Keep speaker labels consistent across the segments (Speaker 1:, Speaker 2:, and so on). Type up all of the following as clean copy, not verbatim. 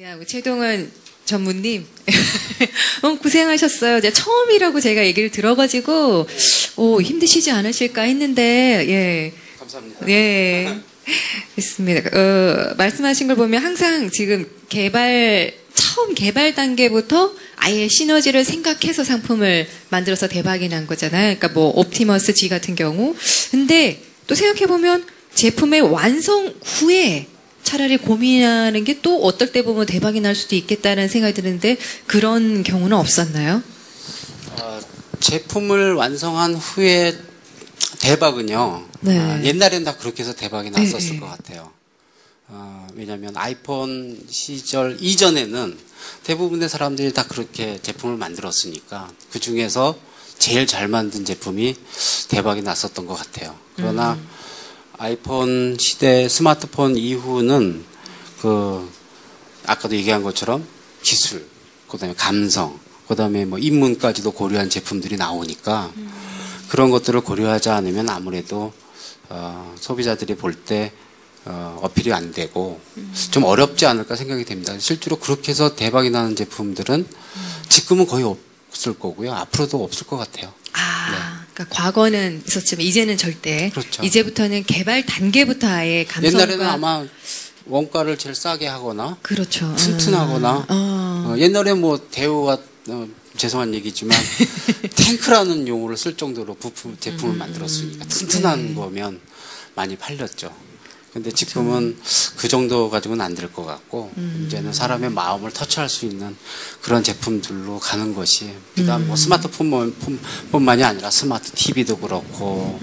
Speaker 1: 야, 최동원 전무님 너무 고생하셨어요. 제가 처음이라고 제가 얘기를 들어가지고 힘드시지 않으실까 했는데 예.
Speaker 2: 감사합니다.
Speaker 1: 예. 됐습니다. 말씀하신 걸 보면 항상 지금 처음 개발 단계부터 아예 시너지를 생각해서 상품을 만들어서 대박이 난 거잖아요. 그러니까 뭐 옵티머스 G 같은 경우. 근데 또 생각해보면 제품의 완성 후에 차라리 고민하는 게 또 어떨 때 보면 대박이 날 수도 있겠다는 생각이 드는데 그런 경우는 없었나요?
Speaker 2: 제품을 완성한 후에 대박은요.
Speaker 1: 네.
Speaker 2: 옛날엔 다 그렇게 해서 대박이 났었을 것 같아요. 왜냐하면 아이폰 시절 이전에는 대부분의 사람들이 다 그렇게 제품을 만들었으니까 그 중에서 제일 잘 만든 제품이 대박이 났었던 것 같아요. 그러나 아이폰 시대 스마트폰 이후는 아까도 얘기한 것처럼 기술, 그다음에 감성, 그다음에 뭐 인문까지도 고려한 제품들이 나오니까 그런 것들을 고려하지 않으면 아무래도 소비자들이 볼 때 어필이 안 되고 좀 어렵지 않을까 생각이 됩니다. 실제로 그렇게 해서 대박이 나는 제품들은 지금은 거의 없을 거고요. 앞으로도 없을 것 같아요. 네.
Speaker 1: 그러니까 과거는 있었지만 이제는 절대.
Speaker 2: 그렇죠.
Speaker 1: 이제부터는 개발 단계부터 아예 감성과.
Speaker 2: 옛날에는 아마 원가를 제일 싸게 하거나
Speaker 1: 그렇죠.
Speaker 2: 튼튼하거나 옛날에 뭐 대우가 죄송한 얘기지만 탱크라는 용어를 쓸 정도로 제품을 만들었으니까 튼튼한 거면 많이 팔렸죠. 근데 지금은 그 정도 가지고는 안 될 것 같고 이제는 사람의 마음을 터치할 수 있는 그런 제품들로 가는 것이 그다음 뭐 스마트폰뿐만이 아니라 스마트 TV도 그렇고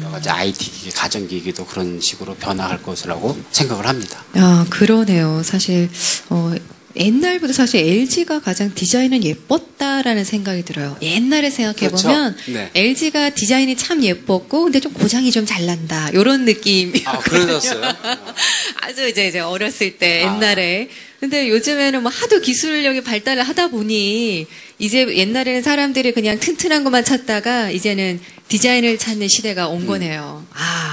Speaker 2: 여러 가지 IT 기기, 가전기기도 그런 식으로 변화할 것이라고 생각을 합니다.
Speaker 1: 그러네요. 사실 옛날부터 사실 LG가 가장 디자인은 예뻤다라는 생각이 들어요. 옛날에 생각해보면
Speaker 2: 그렇죠? 네.
Speaker 1: LG가 디자인이 참 예뻤고 근데 좀 고장이 좀 잘 난다. 이런 느낌이었거든요.
Speaker 2: 그러셨어요?
Speaker 1: 아주 이제 어렸을 때 옛날에. 근데 요즘에는 뭐 하도 기술력이 발달을 하다 보니 이제 옛날에는 사람들이 그냥 튼튼한 것만 찾다가 이제는 디자인을 찾는 시대가 온 거네요.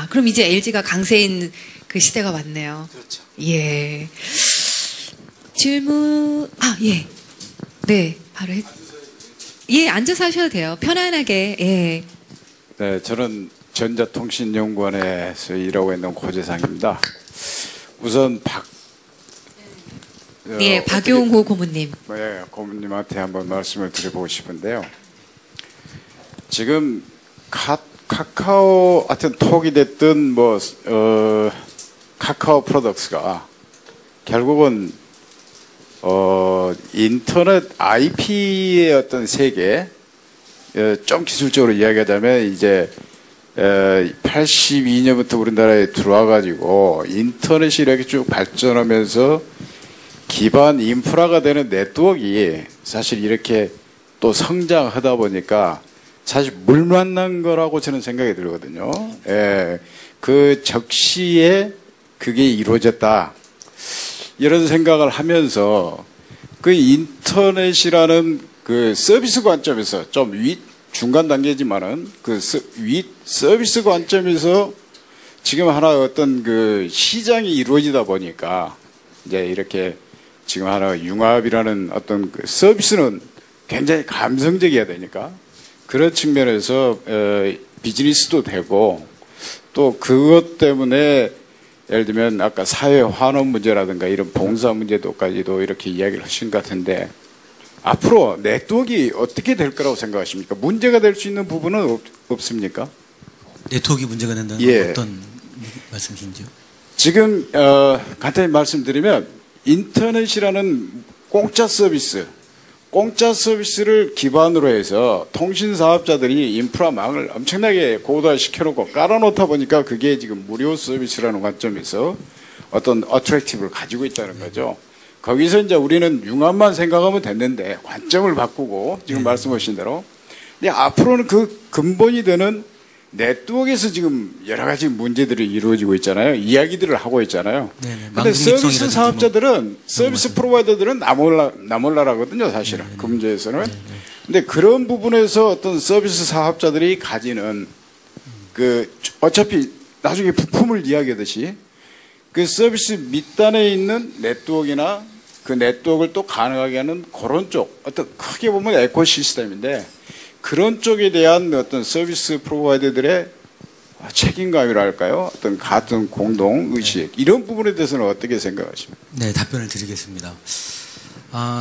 Speaker 1: 그럼 이제 LG가 강세인 그 시대가 왔네요.
Speaker 2: 그렇죠.
Speaker 1: 예. 질문, 예. 네, 바로 예, 앉아서 하셔도 돼요. 편안하게, 예.
Speaker 3: 네, 저는 전자통신연구원에서 일하고 있는 고재상입니다. 우선
Speaker 1: 예, 박용호 고문님.
Speaker 3: 네, 고문님한테 한번 말씀을 드려보고 싶은데요. 지금 카카오, 하여튼 톡이 됐든 카카오 프로덕트가 결국은 인터넷 IP의 어떤 세계, 좀 기술적으로 이야기하자면 이제 82년부터 우리나라에 들어와가지고 인터넷이 이렇게 쭉 발전하면서 기반 인프라가 되는 네트워크가 사실 이렇게 또 성장하다 보니까 사실 물 만난 거라고 저는 생각이 들거든요. 예, 그 적시에 그게 이루어졌다. 이런 생각을 하면서 그 인터넷이라는 그 서비스 관점에서 좀 중간 단계지만은 그 서비스 관점에서 지금 하나 어떤 그 시장이 이루어지다 보니까 이제 이렇게 지금 하나 융합이라는 어떤 그 서비스는 굉장히 감성적이어야 되니까 그런 측면에서 비즈니스도 되고 또 그것 때문에 예를 들면 아까 사회 환원 문제라든가 이런 봉사 문제도까지도 이렇게 이야기를 하신 것 같은데 앞으로 네트워크가 어떻게 될 거라고 생각하십니까? 문제가 될 수 있는 부분은 없습니까?
Speaker 4: 네트워크가 문제가 된다는
Speaker 3: 예.
Speaker 4: 건 어떤 말씀이신지요?
Speaker 3: 지금 간단히 말씀드리면 인터넷이라는 공짜 서비스를 기반으로 해서 통신사업자들이 인프라망을 엄청나게 고도화시켜놓고 깔아놓다 보니까 그게 지금 무료 서비스라는 관점에서 어떤 어트랙티브를 가지고 있다는 거죠. 거기서 이제 우리는 융합만 생각하면 됐는데 관점을 바꾸고 지금 말씀하신 대로 근데 앞으로는 그 근본이 되는 네트워크에서 지금 여러 가지 문제들이 이루어지고 있잖아요. 이야기들을 하고 있잖아요. 그런데 서비스 사업자들은 서비스 프로바이더들은 나몰라라거든요. 사실은 그 문제에서는. 근데 그런 부분에서 어떤 서비스 사업자들이 가지는 그 어차피 나중에 부품을 이야기하듯이 그 서비스 밑단에 있는 네트워크나 그 네트워크를 또 가능하게 하는 그런 쪽, 어떤 크게 보면 에코시스템인데 그런 쪽에 대한 어떤 서비스 프로바이더들의 책임감이랄까요? 어떤 같은 공동 의식 이런 부분에 대해서는 어떻게 생각하십니까?
Speaker 4: 네, 답변을 드리겠습니다.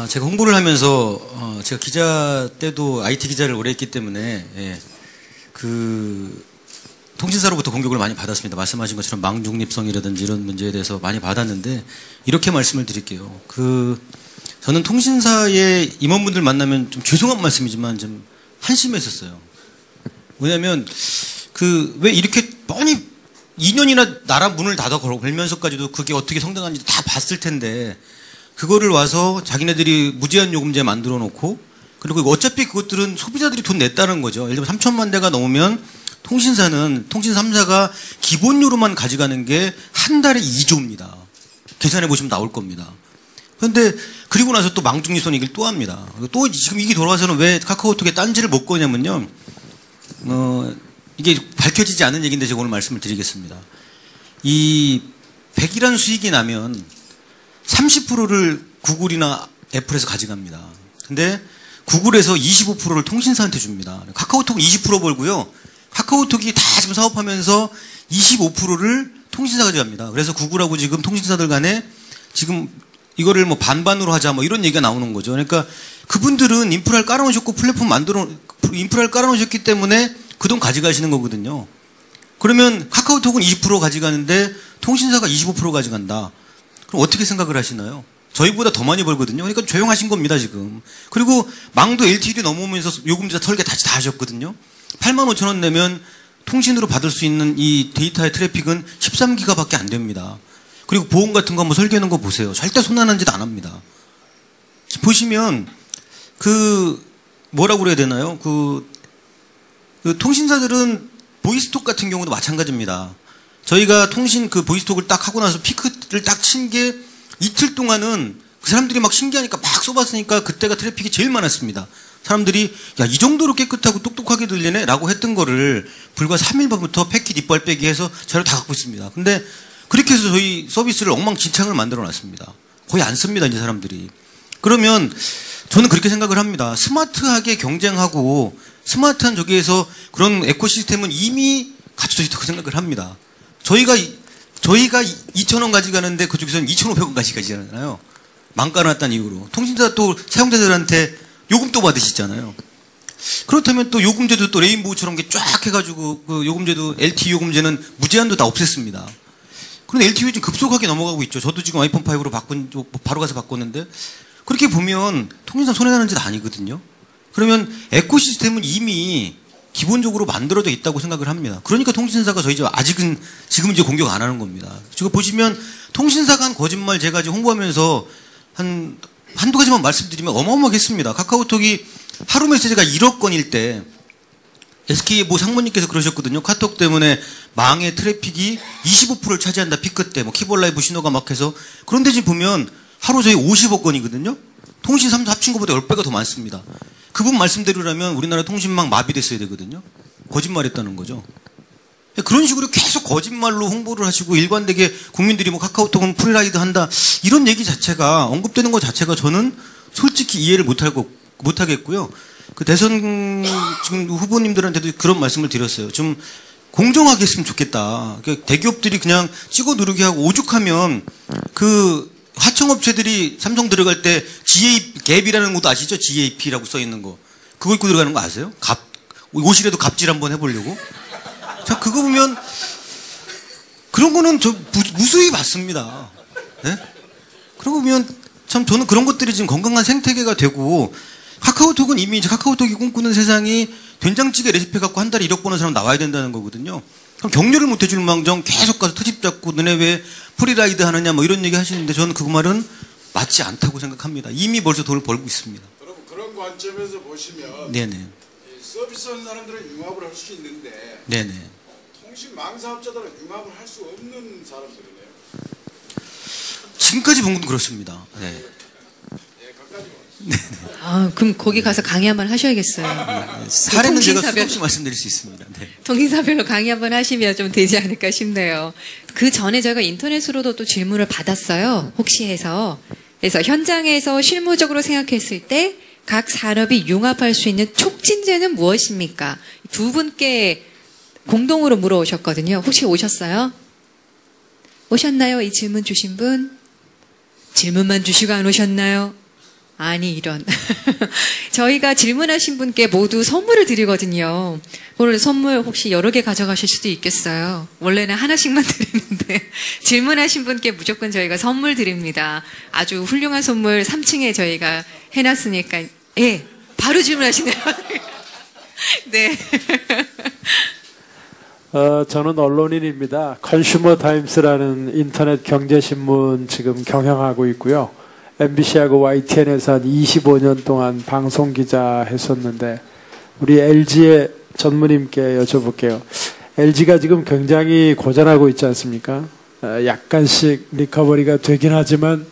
Speaker 4: 제가 홍보를 하면서 제가 기자 때도 IT 기자를 오래 했기 때문에 그 통신사로부터 공격을 많이 받았습니다. 말씀하신 것처럼 망중립성이라든지 이런 문제에 대해서 많이 받았는데 이렇게 말씀을 드릴게요. 저는 통신사의 임원분들 만나면 좀 죄송한 말씀이지만 좀 한심했었어요. 왜냐하면 왜 이렇게 뻔히 2년이나 나라 문을 닫아 걸면서까지도 그게 어떻게 성장하는지 다 봤을 텐데 그거를 와서 자기네들이 무제한 요금제 만들어 놓고 그리고 어차피 그것들은 소비자들이 돈 냈다는 거죠. 예를 들면 3천만 대가 넘으면 통신 3사가 기본료로만 가져가는 게 한 달에 2조입니다. 계산해 보시면 나올 겁니다. 그런데 그리고 나서 또 망중립성 얘기를 또 합니다. 또 지금 이게 돌아와서는 왜 카카오톡에 딴지를 못 거냐면요. 이게 밝혀지지 않은 얘기인데 제가 오늘 말씀을 드리겠습니다. 이 100이라는 수익이 나면 30%를 구글이나 애플에서 가져갑니다. 근데 구글에서 25%를 통신사한테 줍니다. 카카오톡은 20% 벌고요. 카카오톡이 다 지금 사업하면서 25%를 통신사가 가져갑니다. 그래서 구글하고 지금 통신사들 간에 지금 이거를 뭐 반반으로 하자 뭐 이런 얘기가 나오는 거죠. 그러니까 그분들은 인프라를 깔아놓으셨고 플랫폼 인프라를 깔아놓으셨기 때문에 그 돈 가져가시는 거거든요. 그러면 카카오톡은 20% 가져가는데 통신사가 25% 가져간다. 그럼 어떻게 생각을 하시나요? 저희보다 더 많이 벌거든요. 그러니까 조용하신 겁니다, 지금. 그리고 망도 LTD 넘어오면서 요금제 설계 다시 다 하셨거든요. 85,000원 내면 통신으로 받을 수 있는 이 데이터의 트래픽은 13기가밖에 안 됩니다. 그리고 보험 같은 거 한번 설계하는 거 보세요. 절대 손난한 짓 안 합니다. 보시면 뭐라고 그래야 되나요? 통신사들은 보이스톡 같은 경우도 마찬가지입니다. 저희가 보이스톡을 딱 하고 나서 피크를 딱 친 게 이틀 동안은 그 사람들이 막 신기하니까 막 써봤으니까 그때가 트래픽이 제일 많았습니다. 사람들이 야, 이 정도로 깨끗하고 똑똑하게 들리네? 라고 했던 거를 불과 3일 전부터 패킷 이빨 빼기 해서 자료 다 갖고 있습니다. 근데 그렇게 해서 저희 서비스를 엉망진창을 만들어 놨습니다. 거의 안 씁니다, 이제 사람들이. 그러면 저는 그렇게 생각을 합니다. 스마트하게 경쟁하고 스마트한 저기에서 그런 에코시스템은 이미 갖춰져 있다고 생각을 합니다. 저희가 2,000원 가져가는데 그쪽에서는 2,500원 가져가잖아요. 망 깔아놨다는 이유로. 통신사 또 사용자들한테 요금 또 받으시잖아요. 그렇다면 또 요금제도 또 레인보우처럼 쫙 해가지고 그 요금제도 LTE 요금제는 무제한도 다 없앴습니다. 그런데 LTE 지금 급속하게 넘어가고 있죠. 저도 지금 아이폰 5로 바로 가서 바꿨는데 그렇게 보면 통신사 손해나는 짓 아니거든요. 그러면 에코시스템은 이미 기본적으로 만들어져 있다고 생각을 합니다. 그러니까 통신사가 저희 지금 이제 공격 안 하는 겁니다. 지금 보시면 통신사가 한 거짓말 제가 지금 홍보하면서 한두 가지만 말씀드리면 어마어마하겠습니다. 카카오톡이 하루 메시지가 1억 건일 때 SK의 모 상무님께서 그러셨거든요. 카톡 때문에 망의 트래픽이 25%를 차지한다. 피크 때 키볼 라이브 신호가 막 해서. 그런데 지금 보면 하루 저희 50억 건이거든요. 통신 3사 합친 것보다 10배가 더 많습니다. 그분 말씀대로라면 우리나라 통신망 마비됐어야 되거든요. 거짓말했다는 거죠. 그런 식으로 계속 거짓말로 홍보를 하시고 일관되게 국민들이 카카오톡은 프리라이드 한다 이런 얘기 자체가 언급되는 것 자체가 저는 솔직히 이해를 못하겠고요. 그 대선 지금 후보님들한테도 그런 말씀을 드렸어요. 좀 공정하게 했으면 좋겠다. 대기업들이 그냥 찍어 누르게 하고 오죽하면 하청업체들이 삼성 들어갈 때 갭이라는 것도 아시죠? GAP라고 써 있는 거. 그거 입고 들어가는 거 아세요? 옷이라도 갑질 한번 해보려고. 자, 그거 보면 그런 거는 무수히 맞습니다. 네? 그러고 보면 참 저는 그런 것들이 지금 건강한 생태계가 되고 카카오톡은 이미 카카오톡이 꿈꾸는 세상이 된장찌개 레시피 갖고 한 달에 1억 버는 사람 나와야 된다는 거거든요. 그럼 격려를 못 해줄 망정 계속 가서 트집 잡고 너네 왜 프리라이드 하느냐 이런 얘기 하시는데 저는 그 말은 맞지 않다고 생각합니다. 이미 벌써 돈을 벌고 있습니다.
Speaker 3: 여러분 그런 관점에서 보시면
Speaker 4: 네네.
Speaker 3: 서비스하는 사람들은 융합을 할 수 있는데
Speaker 4: 네네.
Speaker 3: 통신망 사업자들은 융합을 할 수 없는 사람들이네요.
Speaker 4: 지금까지 본 건 그렇습니다. 네.
Speaker 1: 그럼 거기 가서 강의 한번 하셔야겠어요.
Speaker 4: 사례는 제가 수없이 말씀드릴 수 있습니다. 네.
Speaker 1: 통신사별로 강의 한번 하시면 좀 되지 않을까 싶네요. 그 전에 제가 인터넷으로도 또 질문을 받았어요. 혹시 해서 그래서 현장에서 실무적으로 생각했을 때 각 산업이 융합할 수 있는 촉진제는 무엇입니까? 두 분께 공동으로 물어오셨거든요. 혹시 오셨어요? 오셨나요? 이 질문 주신 분? 질문만 주시고 안 오셨나요? 아니, 이런. 저희가 질문하신 분께 모두 선물을 드리거든요. 오늘 선물 혹시 여러 개 가져가실 수도 있겠어요. 원래는 하나씩만 드리는데 질문하신 분께 무조건 저희가 선물 드립니다. 아주 훌륭한 선물 3층에 저희가 해놨으니까 예, 바로 질문하시네요. 네.
Speaker 5: 저는 언론인입니다. 컨슈머 타임스라는 인터넷 경제신문 지금 경영하고 있고요. MBC하고 YTN에서 한 25년 동안 방송기자 했었는데 우리 LG의 전무님께 여쭤볼게요. LG가 지금 굉장히 고전하고 있지 않습니까? 약간씩 리커버리가 되긴 하지만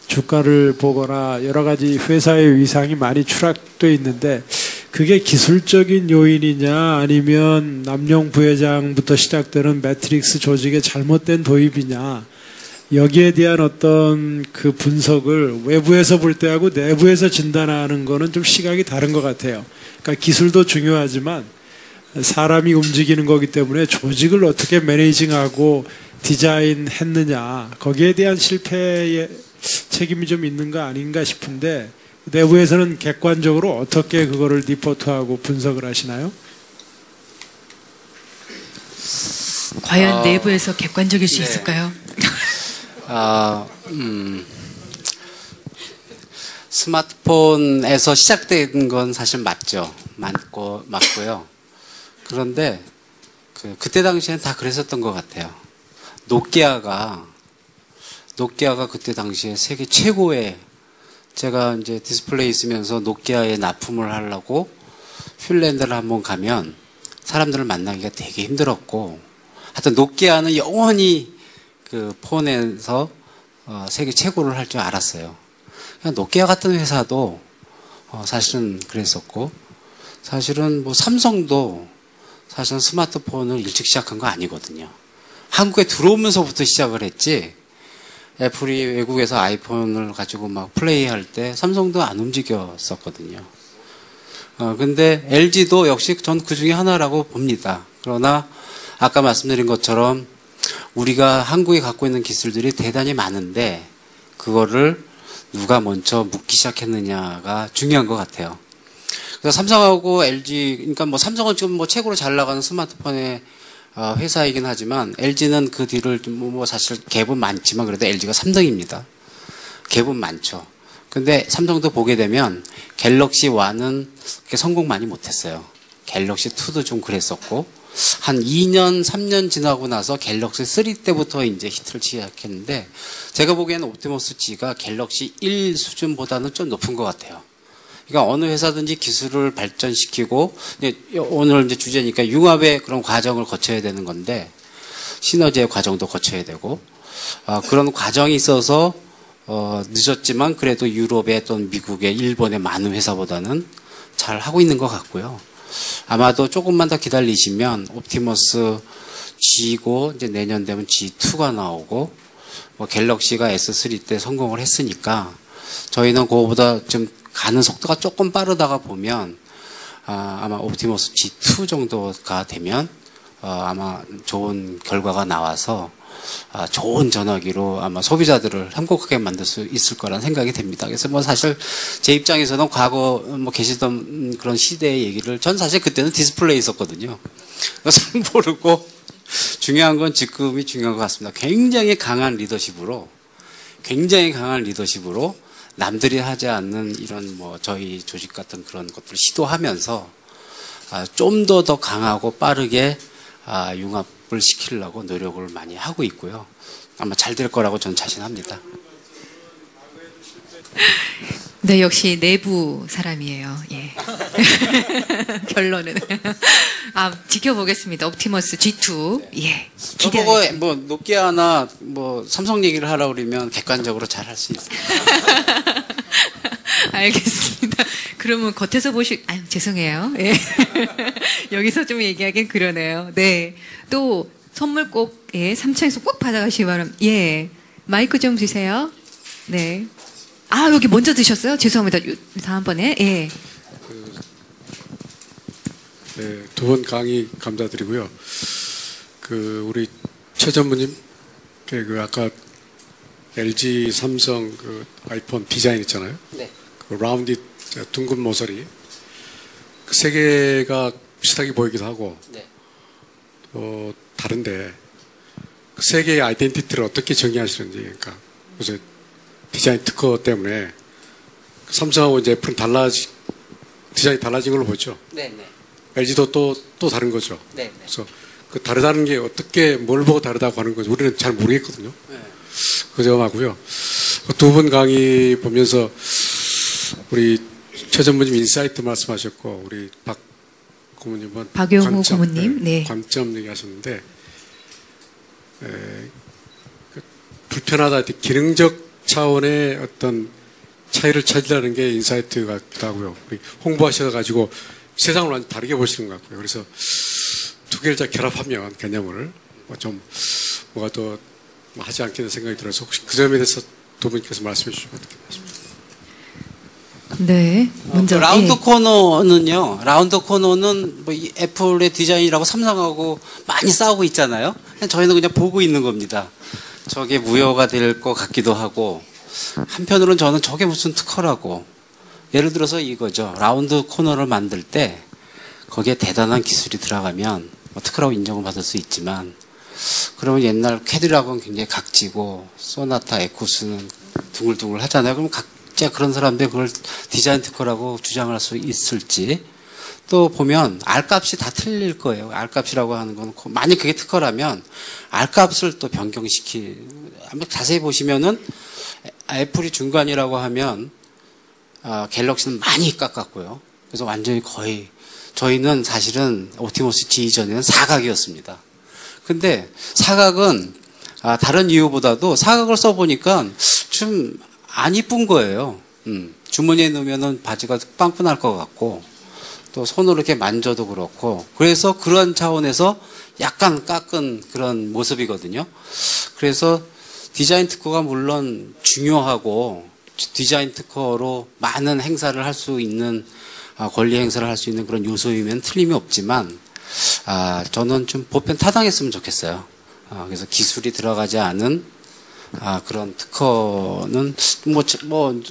Speaker 5: 주가를 보거나 여러 가지 회사의 위상이 많이 추락돼 있는데 그게 기술적인 요인이냐 아니면 남용 부회장부터 시작되는 매트릭스 조직의 잘못된 도입이냐 여기에 대한 어떤 그 분석을 외부에서 볼 때하고 내부에서 진단하는 거는 좀 시각이 다른 것 같아요. 그러니까 기술도 중요하지만 사람이 움직이는 거기 때문에 조직을 어떻게 매니징하고 디자인했느냐 거기에 대한 실패의 책임이 좀 있는 거 아닌가 싶은데 내부에서는 객관적으로 어떻게 그거를 리포트하고 분석을 하시나요?
Speaker 1: 과연 내부에서 객관적일 수
Speaker 2: 네.
Speaker 1: 있을까요?
Speaker 2: 스마트폰에서 시작된 건 사실 맞고요. 그런데 그때 당시엔 다 그랬었던 것 같아요. 노키아가 그때 당시에 세계 최고의 제가 이제 디스플레이 있으면서 노키아에 납품을 하려고 핀란드를 한번 가면 사람들을 만나기가 되게 힘들었고 하여튼 노키아는 영원히 그 폰에서 세계 최고를 할 줄 알았어요. 노키아 같은 회사도 사실은 그랬었고 사실은 뭐 삼성도 사실은 스마트폰을 일찍 시작한 거 아니거든요. 한국에 들어오면서부터 시작을 했지 애플이 외국에서 아이폰을 가지고 막 플레이할 때 삼성도 안 움직였었거든요. 근데 LG도 역시 전 그 중에 하나라고 봅니다. 그러나 아까 말씀드린 것처럼 우리가 한국에 갖고 있는 기술들이 대단히 많은데 그거를 누가 먼저 묻기 시작했느냐가 중요한 것 같아요. 그래서 삼성하고 LG, 그러니까 뭐 삼성은 지금 뭐 최고로 잘 나가는 스마트폰의 회사이긴 하지만 LG는 그 뒤를 뭐 사실 갭은 많지만 그래도 LG가 3등입니다. 갭은 많죠. 근데 삼성도 보게 되면 갤럭시 1은 그렇게 성공 많이 못했어요. 갤럭시 2도 좀 그랬었고 한 2년, 3년 지나고 나서 갤럭시 3 때부터 이제 히트를 치기 시작했는데 제가 보기에는 옵티머스 G가 갤럭시 1 수준보다는 좀 높은 것 같아요. 그러니까 어느 회사든지 기술을 발전시키고 오늘 이제 주제니까 융합의 그런 과정을 거쳐야 되는 건데 시너지의 과정도 거쳐야 되고 그런 과정이 있어서 늦었지만 그래도 유럽의 또는 미국의 일본의 많은 회사보다는 잘 하고 있는 것 같고요. 아마도 조금만 더 기다리시면 옵티머스 G고 이제 내년 되면 G2가 나오고 뭐 갤럭시가 S3 때 성공을 했으니까 저희는 그거보다 좀 가는 속도가 조금 빠르다가 보면 아마 옵티머스 G2 정도가 되면 아마 좋은 결과가 나와서 좋은 전화기로 아마 소비자들을 행복하게 만들 수 있을 거라는 생각이 됩니다. 그래서 뭐 사실 제 입장에서는 과거 뭐 계시던 그런 시대의 얘기를 전 사실 그때는 디스플레이 있었거든요. 잘 모르고 중요한 건 지금이 중요한 것 같습니다. 굉장히 강한 리더십으로 남들이 하지 않는 이런 뭐 저희 조직 같은 그런 것들을 시도하면서 좀 더 강하고 빠르게 융합을 시키려고 노력을 많이 하고 있고요. 아마 잘 될 거라고 저는 자신합니다.
Speaker 1: 네, 역시 내부 사람이에요. 예. 결론은 지켜보겠습니다. 옵티머스 G2. 예.
Speaker 2: 저보고 뭐 노키아나 뭐 삼성 얘기를 하라고 그러면 객관적으로 잘 할 수 있어요.
Speaker 1: 알겠습니다. 그러면 겉에서 죄송해요. 예. 여기서 좀 얘기하긴 그러네요. 네. 또 선물 꼭 3층에서 꼭 받아가시기 바랍니다. 예. 마이크 좀 주세요. 네. 아, 여기 먼저 드셨어요? 죄송합니다. 다음번에. 예.
Speaker 6: 네, 두 번 강의 감사드리고요. 우리 최 전무님, 아까 LG, 삼성 아이폰 디자인 있잖아요.
Speaker 2: 네.
Speaker 6: 라운드 둥근 모서리. 그 세 개가 비슷하게 보이기도 하고,
Speaker 2: 네.
Speaker 6: 다른데, 그 세 개의 아이덴티티를 어떻게 정의하시는지, 그러니까, 요새 디자인 특허 때문에 삼성하고 이제 애플은 디자인이 달라진 걸로 보죠.
Speaker 2: 네, 네.
Speaker 6: LG도 또 다른 거죠.
Speaker 2: 네, 네.
Speaker 6: 그래서 그 다르다는 게 어떻게 뭘 보고 다르다고 하는 건지 우리는 잘 모르겠거든요.
Speaker 2: 네.
Speaker 6: 그 점하고요. 두 분 강의 보면서 우리 최 전무님 인사이트 말씀하셨고 우리 박 고모님은
Speaker 1: 박용호 고모님, 네.
Speaker 6: 관점 얘기하셨는데 불편하다, 기능적 차원의 어떤 차이를 찾으려는 게 인사이트 같기도 하고요. 우리 홍보하셔가지고 세상을 완전 다르게 보시는 것 같고요. 그래서 두 개를 다 결합하면 개념을 뭐가 더 하지 않겠는 생각이 들어서 혹시 그 점에 대해서 두 분께서 말씀해 주시면 어떻게 하십니까?
Speaker 1: 네. 먼저.
Speaker 2: 라운드
Speaker 1: 예.
Speaker 2: 코너는요. 라운드 코너는 뭐 애플의 디자인이라고 삼성하고 많이 싸우고 있잖아요. 저희는 그냥 보고 있는 겁니다. 저게 무효가 될 것 같기도 하고 한편으로는 저는 저게 무슨 특허라고. 예를 들어서 이거죠. 라운드 코너를 만들 때 거기에 대단한 기술이 들어가면 특허라고 인정을 받을 수 있지만 그러면 옛날 캐디락은 굉장히 각지고 소나타, 에쿠스는 둥글둥글 하잖아요. 그럼 각자 그런 사람들이 그걸 디자인 특허라고 주장을 할 수 있을지 또 보면 R값이 다 틀릴 거예요. R값이라고 하는 건 만약 그게 특허라면 R값을 또 한번 자세히 보시면은 애플이 중간이라고 하면 갤럭시는 많이 깎았고요. 그래서 완전히 거의 저희는 사실은 옵티머스 G 이전에는 사각이었습니다. 근데 사각은 다른 이유보다도 사각을 써보니까 좀 안 이쁜 거예요. 주머니에 넣으면은 바지가 빵꾸 날 것 같고 또 손으로 이렇게 만져도 그렇고 그래서 그런 차원에서 약간 깎은 그런 모습이거든요. 그래서 디자인 특허가 물론 중요하고 디자인 특허로 많은 행사를 할 수 있는 권리 행사를 할 수 있는 그런 요소이면 틀림이 없지만 저는 좀 보편 타당했으면 좋겠어요. 그래서 기술이 들어가지 않은 그런 특허는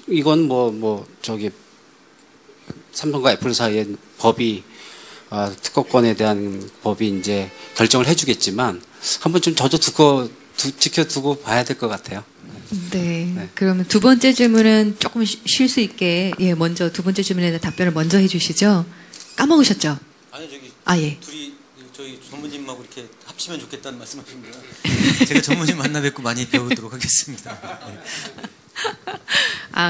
Speaker 2: 이건 저기 삼성과 애플 사이에 법이 특허권에 대한 법이 이제 결정을 해주겠지만 한번 좀 저도 지켜두고 봐야 될 것 같아요.
Speaker 1: 네.
Speaker 2: 네.
Speaker 1: 그러면 두 번째 질문은 조금 쉴 수 있게 먼저 두 번째 질문에 대한 답변을 먼저 해주시죠. 까먹으셨죠?
Speaker 4: 아니 저기
Speaker 1: 예.
Speaker 4: 둘이 저희 전무님하고 이렇게 합치면 좋겠다는 말씀하십니다. 제가 전무님 만나 뵙고 많이 배우도록 하겠습니다.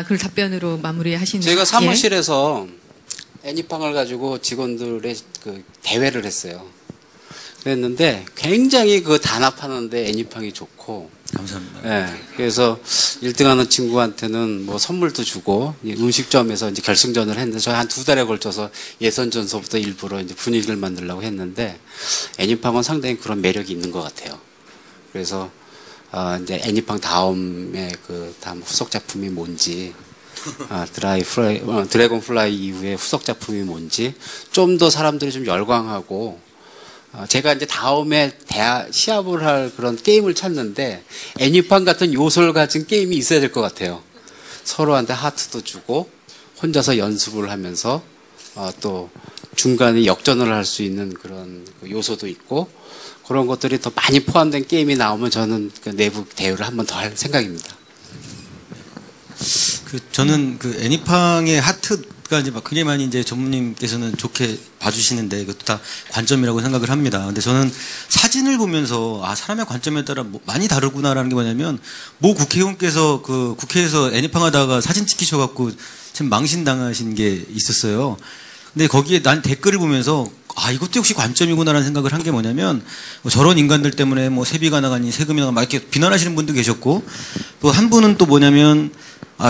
Speaker 1: 그걸 답변으로 마무리하시는.
Speaker 2: 저희가 사무실에서 애니팡을 가지고 직원들의 그 대회를 했어요. 그랬는데 굉장히 그 단합하는데 애니팡이 좋고.
Speaker 4: 감사합니다.
Speaker 2: 네, 그래서 1등하는 친구한테는 뭐 선물도 주고 음식점에서 이제 결승전을 했는데 저희 한 2달에 걸쳐서 예선전서부터 일부러 이제 분위기를 만들려고 했는데 애니팡은 상당히 그런 매력이 있는 것 같아요. 그래서 이제 애니팡 다음에 그 다음 후속 작품이 뭔지 드래곤 플라이 이후에 후속 작품이 뭔지 좀 더 사람들이 좀 열광하고 제가 이제 다음에 시합을 할 그런 게임을 찾는데 애니팡 같은 요소를 가진 게임이 있어야 될 것 같아요. 서로한테 하트도 주고 혼자서 연습을 하면서 또 중간에 역전을 할 수 있는 그런 요소도 있고 그런 것들이 더 많이 포함된 게임이 나오면 저는 그 내부 대회를 한 번 더 할 생각입니다.
Speaker 4: 저는 그 애니팡의 하트가 이제 막 굉장히 많이 이제 전무님께서는 좋게 봐주시는데 이것도 다 관점이라고 생각을 합니다. 근데 저는 사진을 보면서 사람의 관점에 따라 많이 다르구나라는 게 뭐냐면 모 국회의원께서 그 국회에서 애니팡 하다가 사진 찍히셔갖고 참 망신당하신 게 있었어요. 근데 거기에 난 댓글을 보면서 이것도 역시 관점이구나라는 생각을 한 게 뭐냐면 저런 인간들 때문에 뭐 세비가 나가니 세금이 나가니 막 이렇게 비난하시는 분도 계셨고 또 한 분은 또 뭐냐면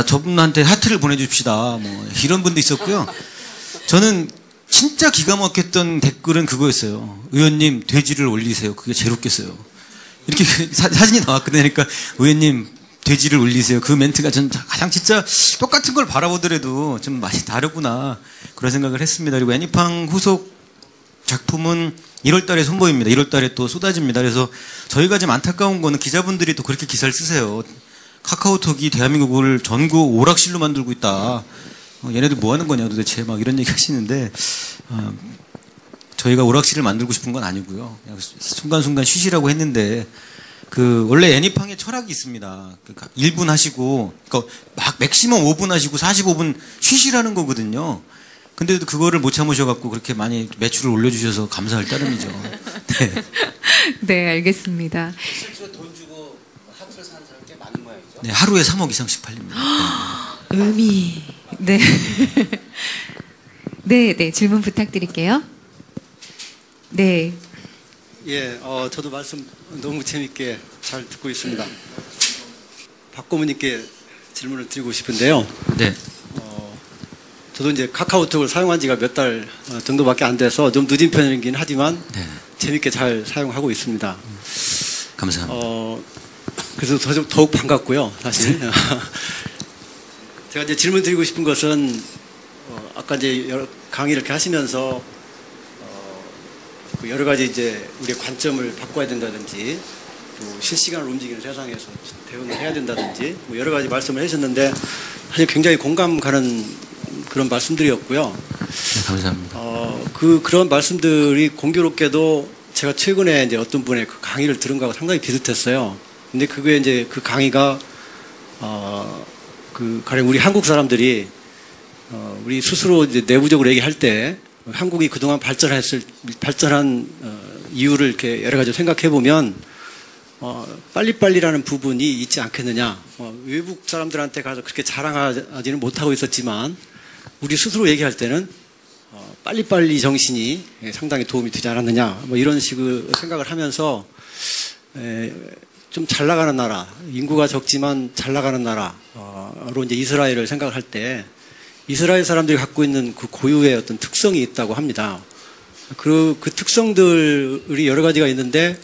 Speaker 4: 저분한테 하트를 보내줍시다 뭐 이런 분도 있었고요. 저는 진짜 기가 막혔던 댓글은 그거였어요. 의원님 돼지를 올리세요. 그게 제일 웃겼어요. 이렇게 사진이 나왔거든요. 그러니까 의원님 돼지를 울리세요. 그 멘트가 전 가장 진짜 똑같은 걸 바라보더라도 좀 맛이 다르구나 그런 생각을 했습니다. 그리고 애니팡 후속 작품은 1월 달에 선보입니다. 1월 달에 또 쏟아집니다. 그래서 저희가 좀 안타까운 거는 기자분들이 또 그렇게 기사를 쓰세요. 카카오톡이 대한민국을 전국 오락실로 만들고 있다. 얘네들 뭐 하는 거냐 도대체 막 이런 얘기 하시는데 저희가 오락실을 만들고 싶은 건 아니고요. 그냥 순간순간 쉬시라고 했는데 그 원래 애니팡의 철학이 있습니다. 그러니까 1분 하시고 그러니까 막 맥시멈 5분 하시고 45분 쉬시라는 거거든요. 근데도 그거를 못 참으셔갖고 그렇게 많이 매출을 올려주셔서 감사할 따름이죠. 네.
Speaker 1: 네, 알겠습니다.
Speaker 2: 실제로 돈 주고 하트를 사는 사람 꽤 많은 모양이죠.
Speaker 4: 네, 하루에 3억 이상씩 팔립니다. 네.
Speaker 1: 의미. 네. 네, 네. 질문 부탁드릴게요. 네.
Speaker 7: 예, 저도 말씀 너무 재밌게 잘 듣고 있습니다. 박 고문님께 질문을 드리고 싶은데요.
Speaker 4: 네.
Speaker 7: 저도 이제 카카오톡을 사용한 지가 몇 달 정도밖에 안 돼서 좀 늦은 편이긴 하지만
Speaker 4: 네.
Speaker 7: 재밌게 잘 사용하고 있습니다.
Speaker 4: 감사합니다.
Speaker 7: 그래서 더욱 반갑고요, 사실. 제가 이제 질문 드리고 싶은 것은 아까 이제 여러 강의 이렇게 하시면서 여러 가지 이제 우리의 관점을 바꿔야 된다든지 또 실시간으로 움직이는 세상에서 대응을 해야 된다든지 뭐 여러 가지 말씀을 하셨는데 사실 굉장히 공감 가는 그런 말씀들이었고요.
Speaker 4: 네, 감사합니다.
Speaker 7: 그런 말씀들이 공교롭게도 제가 최근에 이제 어떤 분의 그 강의를 들은 거하고 상당히 비슷했어요. 근데 그게 이제 그 강의가 가령 우리 한국 사람들이 우리 스스로 이제 내부적으로 얘기할 때 한국이 그동안 발전한 이유를 이렇게 여러 가지 생각해 보면 빨리빨리라는 부분이 있지 않겠느냐. 외국 사람들한테 가서 그렇게 자랑하지는 못하고 있었지만 우리 스스로 얘기할 때는 빨리빨리 정신이 상당히 도움이 되지 않았느냐. 뭐 이런 식의 생각을 하면서 좀 잘 나가는 나라, 인구가 적지만 잘 나가는 나라로 이제 이스라엘을 생각을 할 때 이스라엘 사람들이 갖고 있는 그 고유의 어떤 특성이 있다고 합니다. 그 특성들이 여러 가지가 있는데,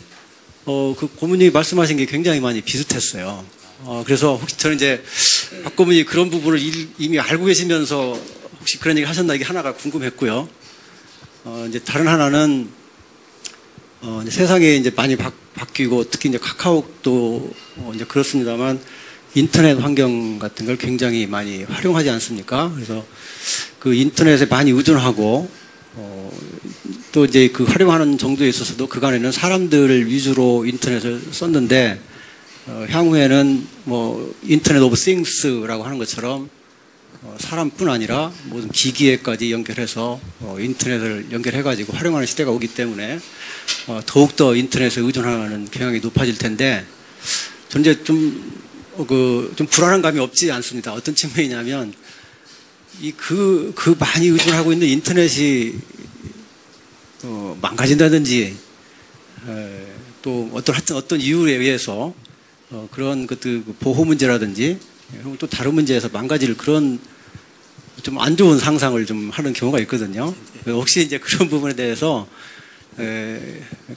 Speaker 7: 그 고문님이 말씀하신 게 굉장히 많이 비슷했어요. 그래서 혹시 저는 이제 박 고문이 그런 부분을 이미 알고 계시면서 혹시 그런 얘기 하셨나 이게 하나가 궁금했고요. 이제 다른 하나는, 이제 세상에 이제 많이 바뀌고 특히 이제 카카오도 이제 그렇습니다만 인터넷 환경 같은 걸 굉장히 많이 활용하지 않습니까? 그래서 그 인터넷에 많이 의존하고, 또 이제 그 활용하는 정도에 있어서도 그간에는 사람들을 위주로 인터넷을 썼는데, 향후에는 뭐 인터넷 오브 싱스라고 하는 것처럼 사람뿐 아니라 모든 기기에까지 연결해서 인터넷을 연결해가지고 활용하는 시대가 오기 때문에 더욱더 인터넷에 의존하는 경향이 높아질 텐데, 저는 이제 좀 불안한 감이 없지 않습니다. 어떤 측면이냐면, 많이 의존하고 있는 인터넷이, 망가진다든지, 또 어떤 이유에 의해서, 그런 것들, 보호 문제라든지, 또 다른 문제에서 망가질 그런 좀 안 좋은 상상을 좀 하는 경우가 있거든요. 혹시 이제 그런 부분에 대해서,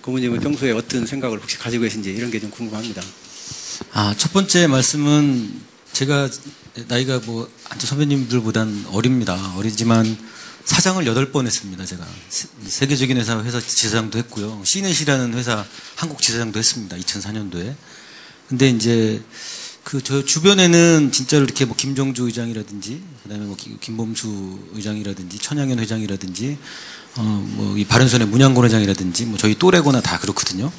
Speaker 7: 고모님은 평소에 어떤 생각을 혹시 가지고 계신지 이런 게 좀 궁금합니다.
Speaker 4: 첫 번째 말씀은 제가 나이가 뭐 한두 선배님들보단 어립니다. 어리지만 사장을 8번 했습니다. 제가 세계적인 회사 지사장도 했고요. 시넷이라는 회사 한국 지사장도 했습니다. 2004년도에. 근데 이제 저 주변에는 진짜로 이렇게 뭐 김정주 의장이라든지 그다음에 뭐 김범수 의장이라든지 천양현 회장이라든지 뭐 이 바른손의 문양권 회장이라든지 뭐 저희 또래거나 다 그렇거든요.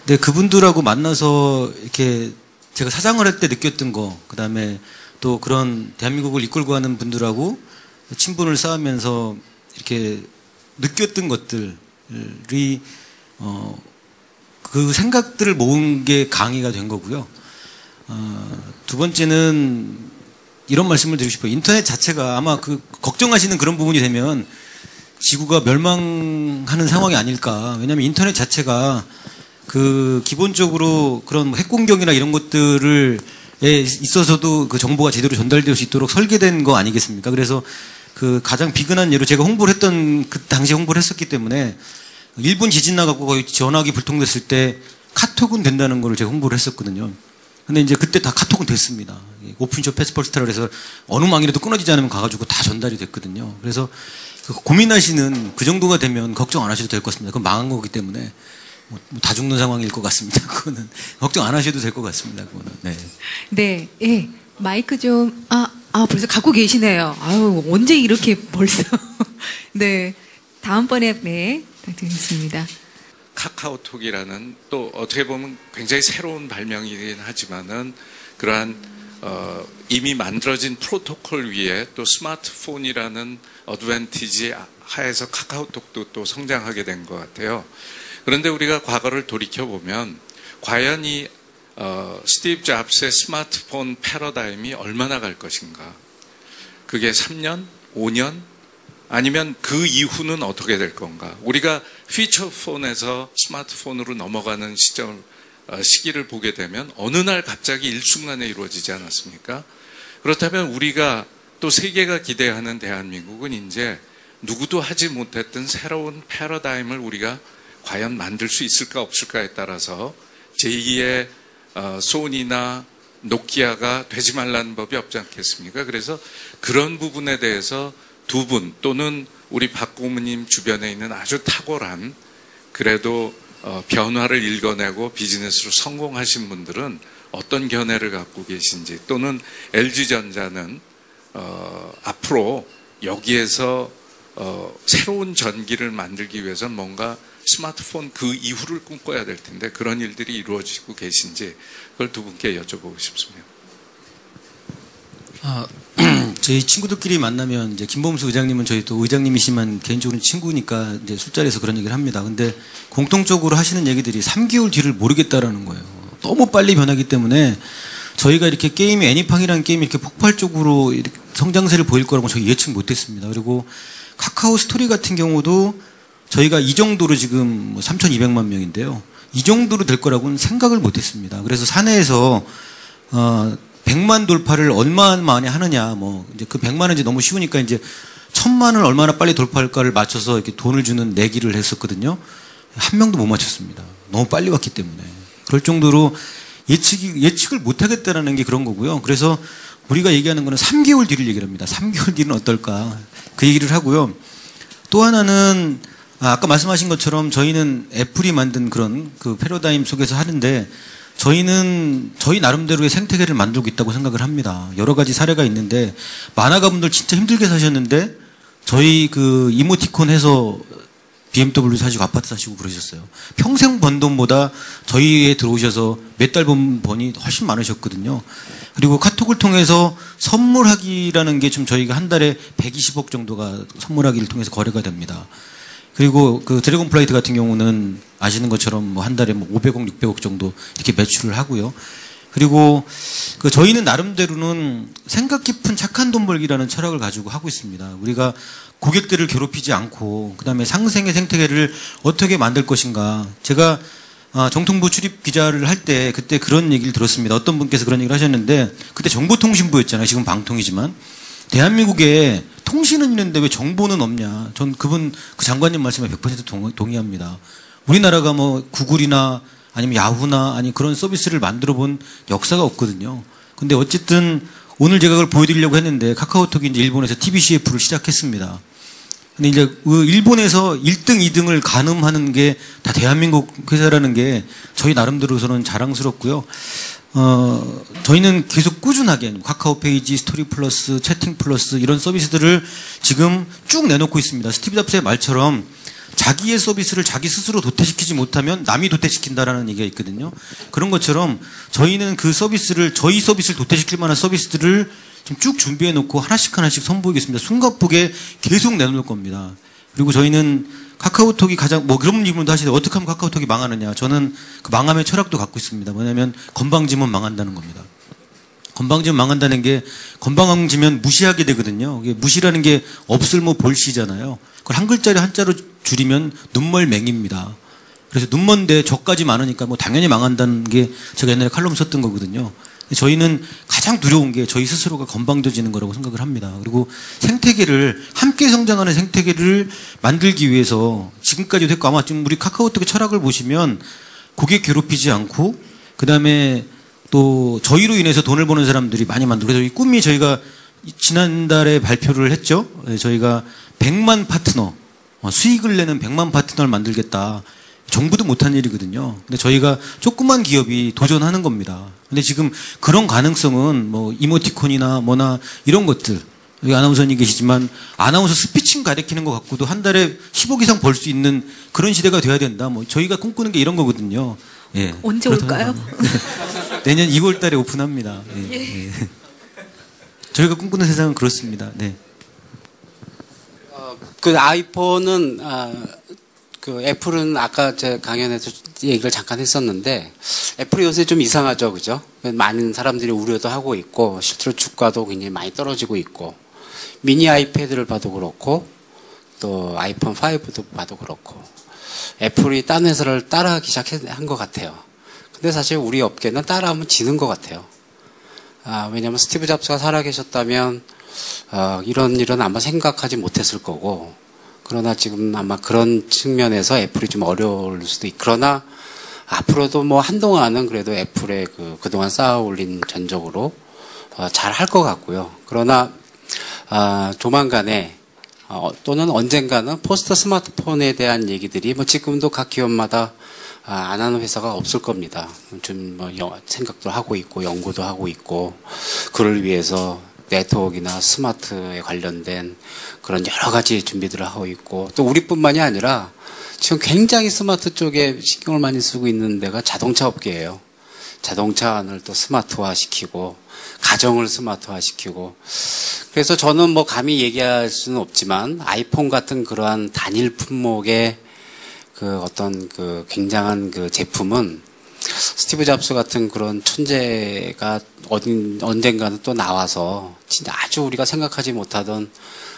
Speaker 4: 근데 그분들하고 만나서 이렇게 제가 사장을 할 때 느꼈던 거, 그 다음에 또 그런 대한민국을 이끌고 가는 분들하고 친분을 쌓으면서 이렇게 느꼈던 것들이, 그 생각들을 모은 게 강의가 된 거고요. 두 번째는 이런 말씀을 드리고 싶어요. 인터넷 자체가 아마 걱정하시는 그런 부분이 되면 지구가 멸망하는 상황이 아닐까. 왜냐하면 인터넷 자체가 기본적으로 그런 핵공격이나 이런 것들에 있어서도 그 정보가 제대로 전달될 수 있도록 설계된 거 아니겠습니까? 그래서 가장 비근한 예로 제가 홍보를 했던, 그 당시 홍보를 했었기 때문에 일본 지진 나갖고 거의 전화기 불통됐을 때 카톡은 된다는 걸 제가 홍보를 했었거든요. 근데 이제 그때 다 카톡은 됐습니다. 오픈쇼 패스퍼스트라 그래서 어느 망이라도 끊어지지 않으면 가가지고 다 전달이 됐거든요. 그래서 고민하시는 그 정도가 되면 걱정 안 하셔도 될 것 같습니다. 그건 망한 거기 때문에 다 죽는 상황일 것 같습니다. 그거는 걱정 안 하셔도 될 것 같습니다. 그거는. 네.
Speaker 1: 네, 예. 마이크 좀, 벌써 갖고 계시네요. 아유, 언제 이렇게 벌써. 네. 다음번에, 네. 부탁드리겠습니다.
Speaker 8: 카카오톡이라는 또 어떻게 보면 굉장히 새로운 발명이긴 하지만은 그러한 이미 만들어진 프로토콜 위에 또 스마트폰이라는 어드밴티지 하에서 카카오톡도 또 성장하게 된 것 같아요. 그런데 우리가 과거를 돌이켜보면 과연 이 스티브 잡스의 스마트폰 패러다임이 얼마나 갈 것인가. 그게 3년? 5년? 아니면 그 이후는 어떻게 될 건가. 우리가 피처폰에서 스마트폰으로 넘어가는 시기를 보게 되면 어느 날 갑자기 일순간에 이루어지지 않았습니까? 그렇다면 우리가 또 세계가 기대하는 대한민국은 이제 누구도 하지 못했던 새로운 패러다임을 우리가 과연 만들 수 있을까 없을까에 따라서 제2의 소니나 노키아가 되지 말라는 법이 없지 않겠습니까? 그래서 그런 부분에 대해서 두 분 또는 우리 박 고모님 주변에 있는 아주 탁월한 그래도 변화를 읽어내고 비즈니스로 성공하신 분들은 어떤 견해를 갖고 계신지 또는 LG전자는 앞으로 여기에서 새로운 전기를 만들기 위해서는 뭔가 스마트폰 그 이후를 꿈꿔야 될 텐데 그런 일들이 이루어지고 계신지 그걸 두 분께 여쭤보고 싶습니다.
Speaker 4: 저희 친구들끼리 만나면 이제 김범수 의장님은 저희 또 의장님이시만 개인적으로 친구니까 이제 술자리에서 그런 얘기를 합니다. 근데 공통적으로 하시는 얘기들이 3개월 뒤를 모르겠다라는 거예요. 너무 빨리 변하기 때문에 저희가 이렇게 게임이 애니팡이라는 게임이 이렇게 폭발적으로 이렇게 성장세를 보일 거라고 저희 예측 못했습니다. 그리고 카카오 스토리 같은 경우도 저희가 이 정도로 지금 3,200만 명인데요. 이 정도로 될 거라고는 생각을 못했습니다. 그래서 사내에서 100만 돌파를 얼마 만에 하느냐, 뭐, 이제 그 100만은 이제 너무 쉬우니까 이제 1000만을 얼마나 빨리 돌파할까를 맞춰서 이렇게 돈을 주는 내기를 했었거든요. 한 명도 못 맞췄습니다. 너무 빨리 왔기 때문에. 그럴 정도로 예측을 못 하겠다라는 게 그런 거고요. 그래서 우리가 얘기하는 거는 3개월 뒤를 얘기를 합니다. 3개월 뒤는 어떨까. 그 얘기를 하고요. 또 하나는, 아까 말씀하신 것처럼 저희는 애플이 만든 그런 그 패러다임 속에서 하는데 저희는 저희 나름대로의 생태계를 만들고 있다고 생각을 합니다. 여러 가지 사례가 있는데 만화가분들 진짜 힘들게 사셨는데 저희 그 이모티콘 해서 BMW 사시고 아파트 사시고 그러셨어요. 평생 번 돈보다 저희에 들어오셔서 몇 달 번 번이 훨씬 많으셨거든요. 그리고 카톡을 통해서 선물하기라는 게 좀 저희가 한 달에 120억 정도가 선물하기를 통해서 거래가 됩니다. 그리고 그 드래곤 플라이트 같은 경우는 아시는 것처럼 뭐 한 달에 뭐 500억, 600억 정도 이렇게 매출을 하고요. 그리고 그 저희는 나름대로는 생각 깊은 착한 돈 벌기라는 철학을 가지고 하고 있습니다. 우리가 고객들을 괴롭히지 않고 그다음에 상생의 생태계를 어떻게 만들 것인가. 제가 정통부 출입 기자를 할 때 그때 그런 얘기를 들었습니다. 어떤 분께서 그런 얘기를 하셨는데 그때 정보통신부였잖아요. 지금 방통이지만. 대한민국에 통신은 있는데 왜 정보는 없냐. 전 그 장관님 말씀에 100% 동의합니다. 우리나라가 뭐 구글이나 아니면 야후나 아니 그런 서비스를 만들어 본 역사가 없거든요. 근데 어쨌든 오늘 제가 그걸 보여드리려고 했는데 카카오톡이 이제 일본에서 TBCF를 시작했습니다. 근데 이제 일본에서 1등, 2등을 가늠하는 게 다 대한민국 회사라는 게 저희 나름대로서는 자랑스럽고요. 저희는 계속 꾸준하게 카카오 페이지, 스토리 플러스, 채팅 플러스 이런 서비스들을 지금 쭉 내놓고 있습니다. 스티브 잡스의 말처럼 자기의 서비스를 자기 스스로 도태시키지 못하면 남이 도태시킨다라는 얘기가 있거든요. 그런 것처럼 저희는 그 서비스를 저희 서비스를 도태시킬 만한 서비스들을 좀 쭉 준비해 놓고 하나씩 선보이겠습니다. 숨가쁘게 계속 내놓을 겁니다. 그리고 저희는 카카오톡이 가장 뭐 그런 질문도 하시는데 어떻게 하면 카카오톡이 망하느냐. 저는 그 망함의 철학도 갖고 있습니다. 뭐냐면 건방지면 망한다는 겁니다. 건방지면 망한다는 게 건방지면 무시하게 되거든요. 무시라는 게 없을모 볼시잖아요. 그걸 한 글자를 한자로 줄이면 눈멀맹입니다. 그래서 눈먼데 저까지 많으니까 뭐 당연히 망한다는 게 제가 옛날에 칼럼 썼던 거거든요. 저희는 가장 두려운 게 저희 스스로가 건방져지는 거라고 생각을 합니다. 그리고 생태계를 함께 성장하는 생태계를 만들기 위해서 지금까지도 했고 아마 지금 우리 카카오톡의 철학을 보시면 고객 괴롭히지 않고 그다음에 또 저희로 인해서 돈을 버는 사람들이 많이 만들고 그래서 이 꿈이 저희가 지난달에 발표를 했죠. 저희가 100만 파트너 수익을 내는 100만 파트너를 만들겠다. 정부도 못한 일이거든요. 근데 저희가 조그만 기업이 도전하는 겁니다. 근데 지금 그런 가능성은 뭐 이모티콘이나 뭐나 이런 것들 여기 아나운서님 계시지만 아나운서 스피칭 가르치는 것 갖고도 한 달에 10억 이상 벌 수 있는 그런 시대가 돼야 된다. 뭐 저희가 꿈꾸는 게 이런 거거든요. 예.
Speaker 1: 언제 올까요?
Speaker 4: 내년 2월 달에 오픈합니다. 예. 예. 저희가 꿈꾸는 세상은 그렇습니다. 네.
Speaker 2: 그 아이폰은 그 애플은 아까 제 강연에서 얘기를 잠깐 했었는데 애플이 요새 좀 이상하죠, 그죠? 많은 사람들이 우려도 하고 있고 실제로 주가도 굉장히 많이 떨어지고 있고 미니 아이패드를 봐도 그렇고 또 아이폰 5도 봐도 그렇고 애플이 딴 회사를 따라하기 시작한 것 같아요. 근데 사실 우리 업계는 따라하면 지는 것 같아요. 왜냐하면 스티브 잡스가 살아계셨다면 이런 일은 아마 생각하지 못했을 거고 그러나 지금 아마 그런 측면에서 애플이 좀 어려울 수도 있고 그러나 앞으로도 뭐 한동안은 그래도 애플의 그동안 쌓아 올린 전적으로 잘 할 것 같고요. 그러나 조만간에 또는 언젠가는 포스트 스마트폰에 대한 얘기들이 뭐 지금도 각 기업마다 안 하는 회사가 없을 겁니다. 좀 뭐 생각도 하고 있고 연구도 하고 있고 그를 위해서 네트워크나 스마트에 관련된 그런 여러 가지 준비들을 하고 있고 또 우리뿐만이 아니라 지금 굉장히 스마트 쪽에 신경을 많이 쓰고 있는 데가 자동차 업계예요. 자동차 안을 또 스마트화 시키고 가정을 스마트화 시키고 그래서 저는 뭐 감히 얘기할 수는 없지만 아이폰 같은 그러한 단일 품목의 그 어떤 그 굉장한 그 제품은 스티브 잡스 같은 그런 천재가 언젠가는 또 나와서 진짜 아주 우리가 생각하지 못하던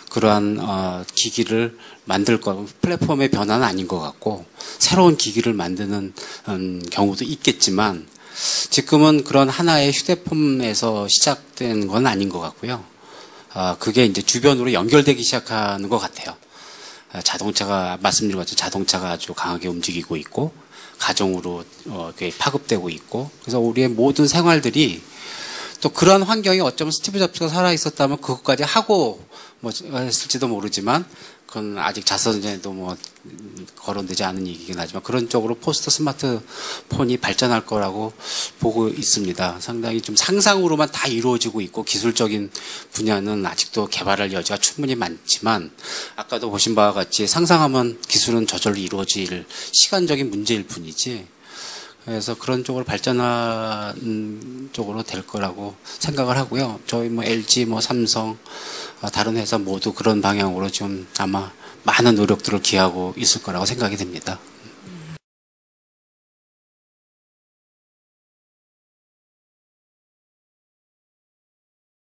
Speaker 2: 그러한 기기를 만들 거 플랫폼의 변화는 아닌 것 같고 새로운 기기를 만드는 경우도 있겠지만 지금은 그런 하나의 휴대폰에서 시작된 건 아닌 것 같고요. 그게 이제 주변으로 연결되기 시작하는 것 같아요. 자동차가 말씀드린 것처럼 자동차가 아주 강하게 움직이고 있고 가정으로 파급되고 있고 그래서 우리의 모든 생활들이 또 그런 환경이 어쩌면 스티브 잡스가 살아 있었다면 그것까지 하고 뭐 했을지도 모르지만 그건 아직 자서전에도 뭐 거론되지 않은 얘기긴 하지만 그런 쪽으로 포스트 스마트폰이 발전할 거라고 보고 있습니다. 상당히 좀 상상으로만 다 이루어지고 있고 기술적인 분야는 아직도 개발할 여지가 충분히 많지만 아까도 보신 바와 같이 상상하면 기술은 저절로 이루어질 시간적인 문제일 뿐이지 그래서 그런 쪽으로 발전하는 쪽으로 될 거라고 생각을 하고요. 저희 뭐 LG, 뭐 삼성, 다른 회사 모두 그런 방향으로 좀 아마 많은 노력들을 기하고 있을 거라고 생각이 됩니다.